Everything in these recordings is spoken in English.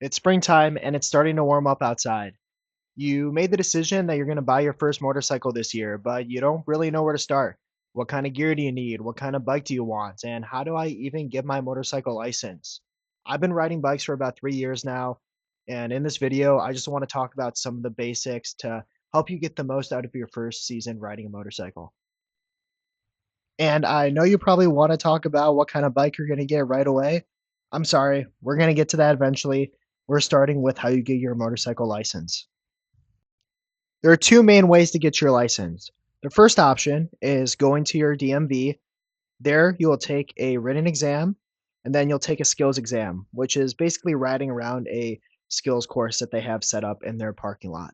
It's springtime and it's starting to warm up outside. You made the decision that you're going to buy your first motorcycle this year, but you don't really know where to start. What kind of gear do you need? What kind of bike do you want? And how do I even get my motorcycle license? I've been riding bikes for about 3 years now. And in this video, I just want to talk about some of the basics to help you get the most out of your first season riding a motorcycle. And I know you probably want to talk about what kind of bike you're going to get right away. I'm sorry, we're going to get to that eventually. We're starting with how you get your motorcycle license. There are two main ways to get your license. The first option is going to your DMV. There, you will take a written exam and then you'll take a skills exam, which is basically riding around a skills course that they have set up in their parking lot.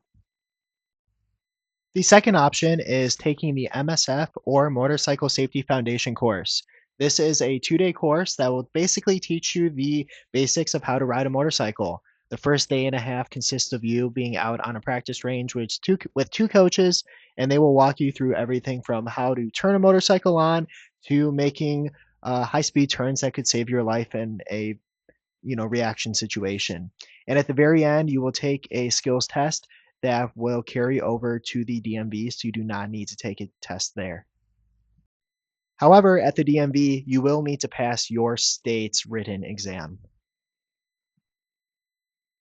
The second option is taking the MSF or Motorcycle Safety Foundation course. This is a 2-day course that will basically teach you the basics of how to ride a motorcycle. The first day and a half consists of you being out on a practice range with two coaches, and they will walk you through everything from how to turn a motorcycle on to making high-speed turns that could save your life in a reaction situation. And at the very end, you will take a skills test that will carry over to the DMV, so you do not need to take a test there. However, at the DMV, you will need to pass your state's written exam.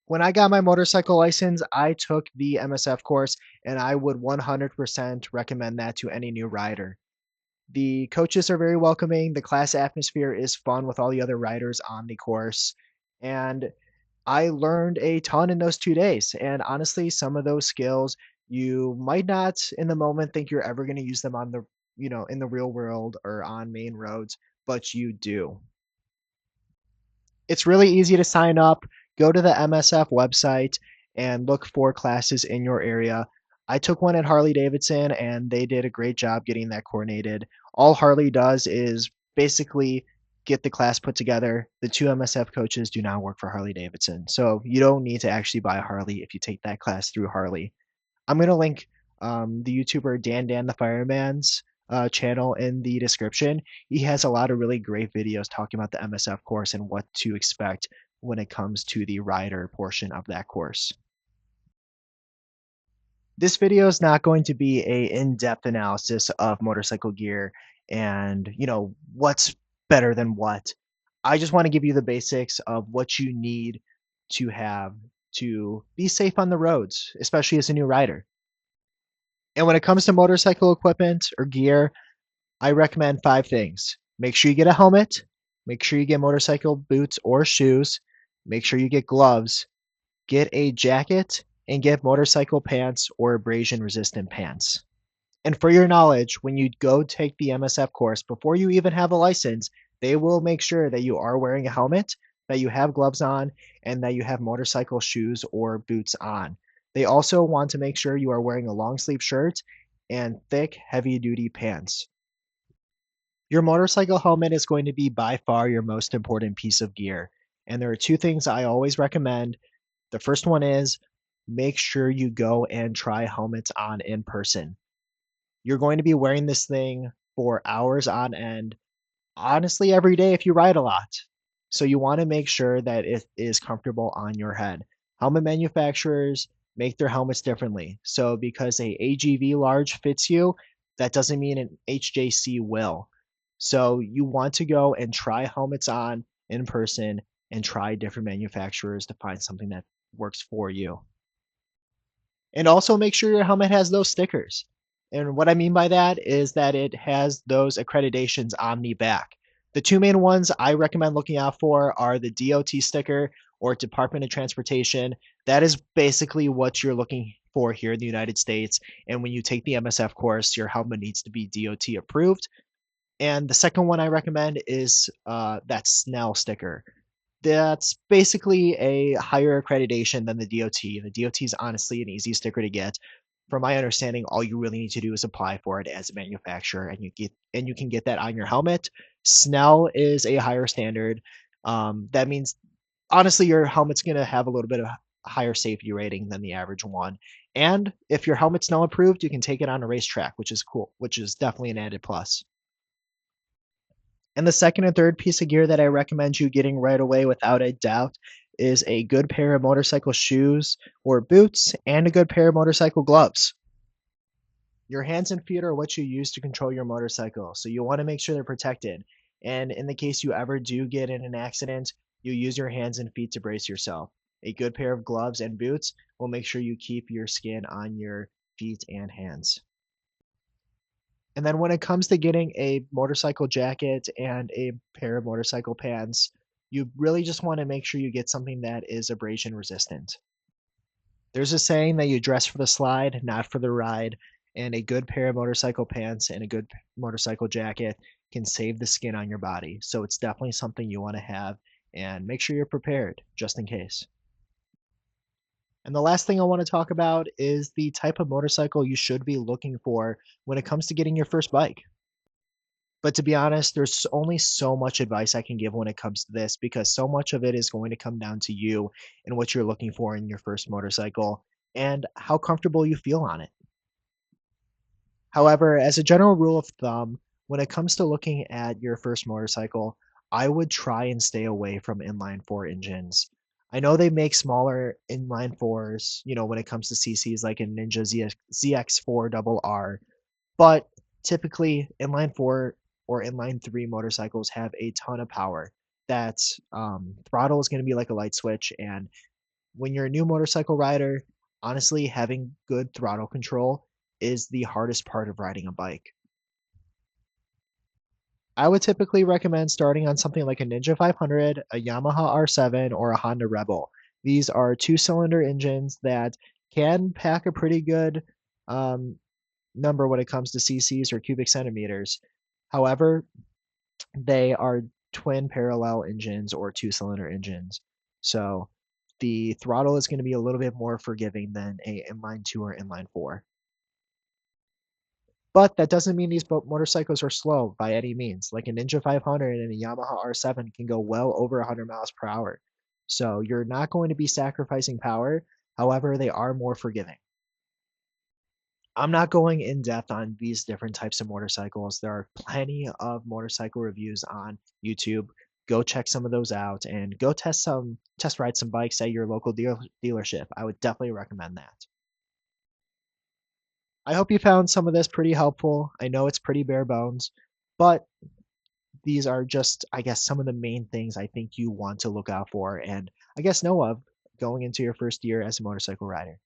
When I got my motorcycle license, I took the MSF course, and I would 100% recommend that to any new rider. The coaches are very welcoming. The class atmosphere is fun with all the other riders on the course. And I learned a ton in those 2 days, and honestly, some of those skills you might not in the moment think you're ever gonna use them on in the real world or on main roads, but you do. It's really easy to sign up. Go to the MSF website and look for classes in your area. I took one at Harley-Davidson, and they did a great job getting that coordinated. All Harley does is basically get the class put together. The 2 MSF coaches do not work for Harley-Davidson, so you don't need to actually buy a Harley if you take that class through Harley. I'm gonna link the YouTuber Dan the Fireman's channel in the description. He has a lot of really great videos talking about the MSF course and what to expect when it comes to the rider portion of that course. This video is not going to be a in-depth analysis of motorcycle gear and, what's better than what. I just want to give you the basics of what you need to have to be safe on the roads, especially as a new rider. And when it comes to motorcycle equipment or gear, I recommend 5 things. Make sure you get a helmet, make sure you get motorcycle boots or shoes, make sure you get gloves, get a jacket, and get motorcycle pants or abrasion resistant pants. And for your knowledge, when you go take the MSF course, before you even have a license, they will make sure that you are wearing a helmet, that you have gloves on, and that you have motorcycle shoes or boots on. They also want to make sure you are wearing a long sleeve shirt and thick, heavy duty pants. Your motorcycle helmet is going to be by far your most important piece of gear. And there are two things I always recommend. The first one is make sure you go and try helmets on in person. You're going to be wearing this thing for hours on end, honestly, every day if you ride a lot. So you want to make sure that it is comfortable on your head. Helmet manufacturers make their helmets differently. So because a AGV large fits you, that doesn't mean an HJC will. So you want to go and try helmets on in person and try different manufacturers to find something that works for you. And also make sure your helmet has those stickers. And what I mean by that is that it has those accreditations on the back. The two main ones I recommend looking out for are the DOT sticker or Department of Transportation. That is basically what you're looking for here in the United States. And when you take the MSF course, your helmet needs to be DOT approved. And the second one I recommend is that Snell sticker. That's basically a higher accreditation than the DOT. The DOT is honestly an easy sticker to get. From my understanding, all you really need to do is apply for it as a manufacturer, and you can get that on your helmet. Snell is a higher standard. That means honestly your helmet's gonna have a little bit of higher safety rating than the average one. And if your helmet's Snell approved, you can take it on a racetrack, which is cool, which is definitely an added plus. And the second and third piece of gear that I recommend you getting right away without a doubt is a good pair of motorcycle shoes or boots and a good pair of motorcycle gloves. Your hands and feet are what you use to control your motorcycle, so you want to make sure they're protected. And in the case you ever do get in an accident, you use your hands and feet to brace yourself. A good pair of gloves and boots will make sure you keep your skin on your feet and hands. And then when it comes to getting a motorcycle jacket and a pair of motorcycle pants, you really just want to make sure you get something that is abrasion resistant. There's a saying that you dress for the slide, not for the ride, and a good pair of motorcycle pants and a good motorcycle jacket can save the skin on your body. So it's definitely something you want to have and make sure you're prepared just in case. And the last thing I want to talk about is the type of motorcycle you should be looking for when it comes to getting your first bike. But to be honest, there's only so much advice I can give when it comes to this because so much of it is going to come down to you and what you're looking for in your first motorcycle and how comfortable you feel on it. However, as a general rule of thumb, when it comes to looking at your first motorcycle, I would try and stay away from inline four engines. I know they make smaller inline fours, when it comes to CCs like a Ninja ZX4 double R, but typically, inline four or inline three motorcycles have a ton of power. That throttle is going to be like a light switch. And when you're a new motorcycle rider, honestly, having good throttle control is the hardest part of riding a bike. I would typically recommend starting on something like a Ninja 500, a Yamaha R7, or a Honda Rebel. These are two-cylinder engines that can pack a pretty good um, number when it comes to cc's or cubic centimeters. However, they are twin parallel engines or two-cylinder engines. So the throttle is going to be a little bit more forgiving than a inline 2 or inline 4. But that doesn't mean these motorcycles are slow by any means. Like a Ninja 500 and a Yamaha R7 can go well over 100 miles per hour. So you're not going to be sacrificing power. However, they are more forgiving. I'm not going in depth on these different types of motorcycles. There are plenty of motorcycle reviews on YouTube. Go check some of those out and go test ride some bikes at your local dealership. I would definitely recommend that. I hope you found some of this pretty helpful. I know it's pretty bare bones, but these are just, I guess, some of the main things I think you want to look out for and I guess know of going into your first year as a motorcycle rider.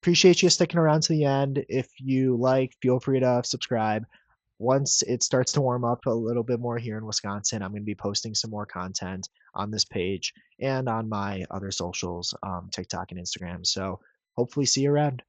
Appreciate you sticking around to the end. If you like, feel free to subscribe. Once it starts to warm up a little bit more here in Wisconsin, I'm going to be posting some more content on this page and on my other socials, TikTok and Instagram. So hopefully see you around.